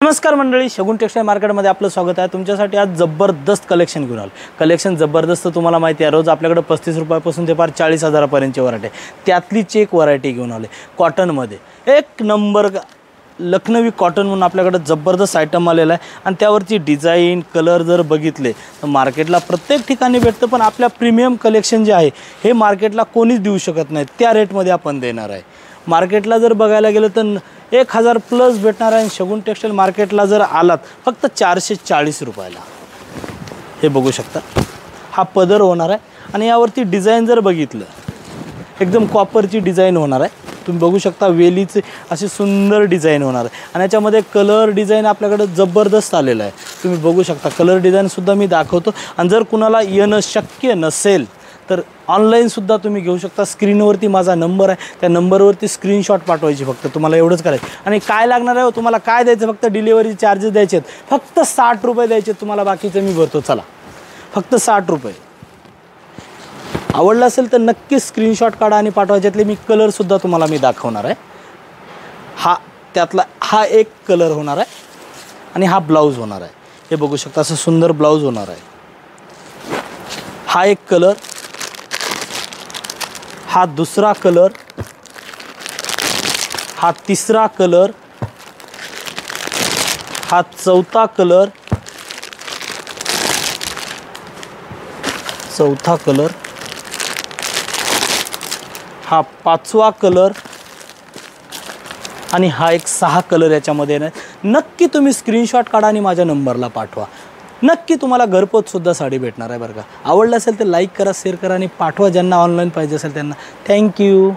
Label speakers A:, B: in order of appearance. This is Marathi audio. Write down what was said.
A: नमस्कार मंडळी, शगुन टेक्सटाईल मार्केटमध्ये आपलं स्वागत आहे। तुमच्यासाठी आज जबरदस्त कलेक्शन घेऊन आलो। कलेक्शन जबरदस्त तुम्हाला माहिती आहे, रोज आपल्याकडे 35 रुपयापासून ते पार 40,000 पर्यंतची व्हरायटी आहे। त्यातलीच एक व्हरायटी घेऊन आले कॉटनमध्ये, एक नंबर लखनवी कॉटन म्हणून आपल्याकडे जबरदस्त आयटम आलेला आहे। आणि त्यावरची डिझाइन कलर जर बघितले तर मार्केटला प्रत्येक ठिकाणी भेटतं, पण आपल्या प्रीमियम कलेक्शन जे आहे हे मार्केटला कोणीच देऊ शकत नाही, त्या रेटमध्ये आपण देणार आहे। मार्केटला जर बघायला गेलं तर 1000 प्लस भेटणार आहे। शगुन टेक्सटाईल मार्केटला जर आलात फक्त 440 रुपयाला हे बघू शकता। हा पदर होणार आहे आणि यावरती डिझाइन जर बघितलं एकदम कॉपरची डिझाइन होणार आहे। तुम्ही बघू शकता वेलीचे असे सुंदर डिझाइन होणार आहे आणि याच्यामध्ये कलर डिझाइन आपल्याकडे जबरदस्त आलेला आहे। तुम्ही बघू शकता कलर डिझाइन सुद्धा मी दाखवतो। आणि जर कुणाला येणं शक्य नसेल तर ऑनलाईन सुद्धा तुम्ही घेऊ शकता। स्क्रीनवरती माझा नंबर आहे, त्या नंबरवरती स्क्रीनशॉट पाठवायची, फक्त तुम्हाला एवढंच करायचं। आणि काय लागणार आहे तुम्हाला, काय द्यायचं, फक्त डिलिव्हरी चार्जेस द्यायचे आहेत, फक्त 60 रुपये द्यायचे तुम्हाला, बाकीचं मी भरतो। चला, फक्त 60 रुपये। आवडलं असेल तर नक्की स्क्रीनशॉट काढा आणि पाठवायच्यातले मी कलरसुद्धा तुम्हाला मी दाखवणार आहे। त्यातला हा एक कलर होणार आहे आणि हा ब्लाऊज होणार आहे। हे बघू शकता, असं सुंदर ब्लाऊज होणार आहे। हा एक कलर, हा दुसरा कलर, हा तिसरा कलर, हा चौथा कलर, हा पाचवा कलर आणि हा एक 6 कलर याच्यामध्ये आहे। नक्की तुम्ही स्क्रीनशॉट काढा आणि माझ्या नंबरला पाठवा, नक्की तुम्हाला घरपोच सुद्धा साडी भेटणार आहे बरं का। आवडलं असेल तर लाईक करा, शेअर करा आणि पाठवा ज्यांना ऑनलाईन पाहिजे असेल त्यांना। थँक्यू।